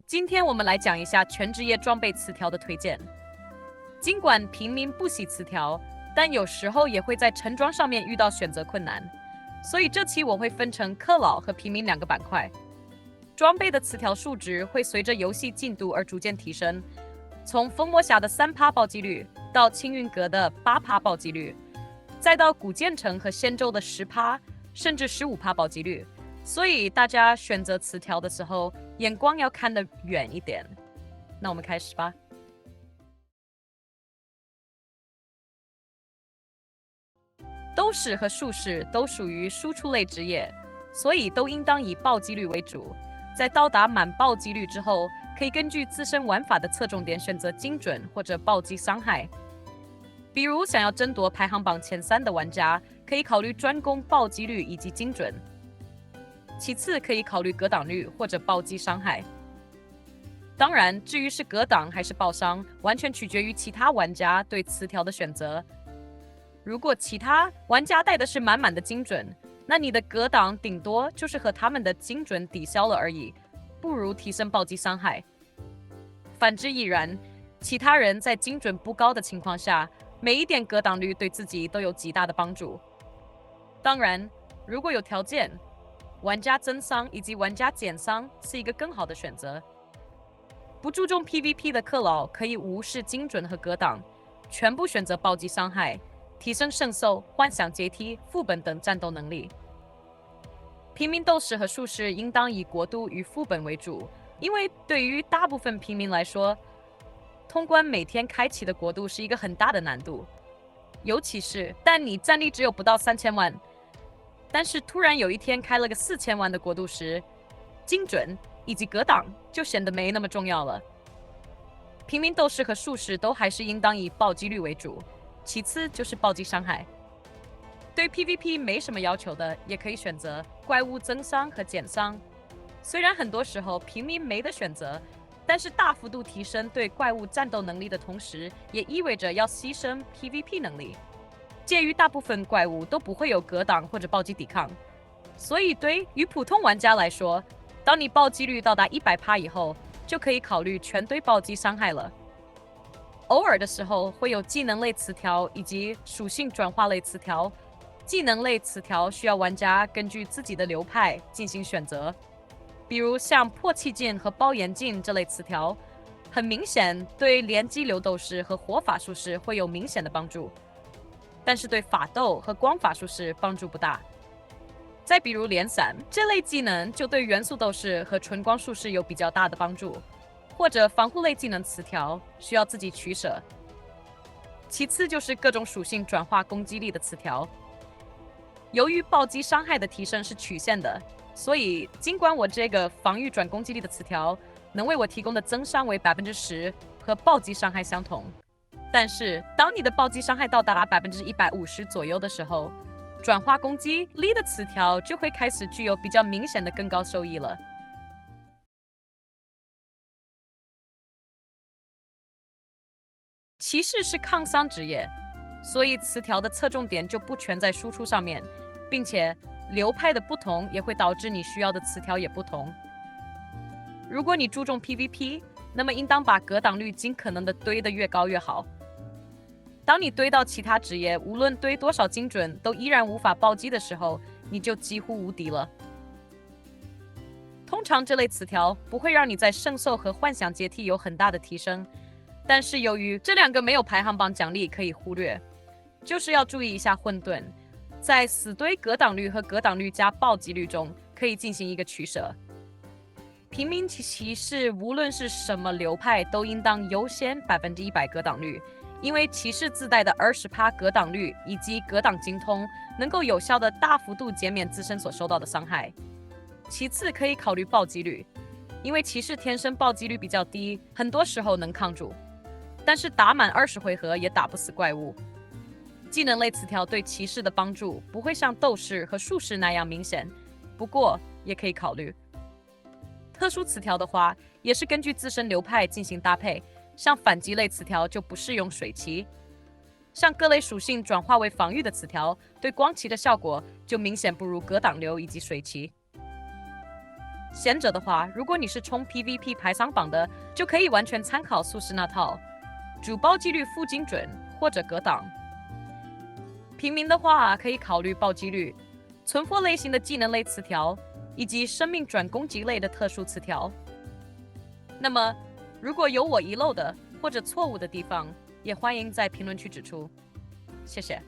今天我们来讲一下全职业装备词条的推荐。尽管平民不喜词条，但有时候也会在陈装上面遇到选择困难，所以这期我会分成氪老和平民两个板块。装备的词条数值会随着游戏进度而逐渐提升，从风魔侠的3%暴击率到青云阁的8%暴击率，再到古剑城和仙州的10%甚至15%暴击率。所以大家选择词条的时候，眼光要看得远一点。那我们开始吧。斗士和术士都属于输出类职业，所以都应当以暴击率为主。在到达满暴击率之后，可以根据自身玩法的侧重点选择精准或者暴击伤害。比如想要争夺排行榜前3的玩家，可以考虑专攻暴击率以及精准。其次可以考虑格挡率或者暴击伤害。当然，至于是格挡还是爆伤，完全取决于其他玩家对词条的选择。如果其他玩家带的是满满的精准，那你的格挡顶多就是和他们的精准抵消了而已，不如提升暴击伤害。反之亦然，其他人在精准不高的情况下，每一点格挡率对自己都有极大的帮助。当然，如果有条件，玩家增伤以及玩家减伤是一个更好的选择。不注重 PVP 的氪老可以无视精准和格挡，全部选择暴击伤害，提升圣兽、幻想阶梯、副本等战斗能力。平民斗士和术士应当以国都与副本为主，因为对于大部分平民来说，通关每天开启的国度是一个很大的难度，尤其是但你战力只有不到3000万，但是突然有一天开了个4000万的国度时，精准以及格挡就显得没那么重要了。平民斗士和术士都还是应当以暴击率为主，其次就是暴击伤害。对 PVP 没什么要求的，也可以选择怪物增伤和减伤。虽然很多时候平民没得选择，但是大幅度提升对怪物战斗能力的同时，也意味着要牺牲 PVP 能力。介于大部分怪物都不会有格挡或者暴击抵抗，所以对于普通玩家来说，当你暴击率到达100%以后，就可以考虑全堆暴击伤害了。偶尔的时候会有技能类词条以及属性转化类词条。技能类词条需要玩家根据自己的流派进行选择，比如像破气镜和包炎镜这类词条，很明显对连击流斗士和火法术士会有明显的帮助，但是对法斗和光法术士帮助不大。再比如连闪这类技能就对元素斗士和纯光术士有比较大的帮助，或者防护类技能词条需要自己取舍。其次就是各种属性转化攻击力的词条。由于暴击伤害的提升是曲线的，所以尽管我这个防御转攻击力的词条能为我提供的增伤为10%和暴击伤害相同，但是当你的暴击伤害到达150%左右的时候，转化攻击力的词条就会开始具有比较明显的更高收益了。骑士是抗伤职业，所以词条的侧重点就不全在输出上面，并且流派的不同也会导致你需要的词条也不同。如果你注重 PVP， 那么应当把格挡率尽可能的堆得越高越好。当你堆到其他职业，无论堆多少精准，都依然无法暴击的时候，你就几乎无敌了。通常这类词条不会让你在圣兽和幻想阶梯有很大的提升，但是由于这两个没有排行榜奖励可以忽略，就是要注意一下混沌，在死堆格挡率和格挡率加暴击率中可以进行一个取舍。平民骑士无论是什么流派都应当优先100%格挡率，因为骑士自带的20%格挡率以及格挡精通能够有效的大幅度减免自身所受到的伤害。其次可以考虑暴击率，因为骑士天生暴击率比较低，很多时候能抗住，但是打满20回合也打不死怪物。技能类词条对骑士的帮助不会像斗士和术士那样明显，不过也可以考虑。特殊词条的话，也是根据自身流派进行搭配，像反击类词条就不适用水骑，像各类属性转化为防御的词条，对光骑的效果就明显不如格挡流以及水骑。贤者的话，如果你是冲 PVP 排行榜的，就可以完全参考苏轼那套，主暴击率负精准或者格挡。平民的话，可以考虑暴击率、存货类型的技能类词条，以及生命转攻击类的特殊词条。那么，如果有我遗漏的或者错误的地方，也欢迎在评论区指出。谢谢。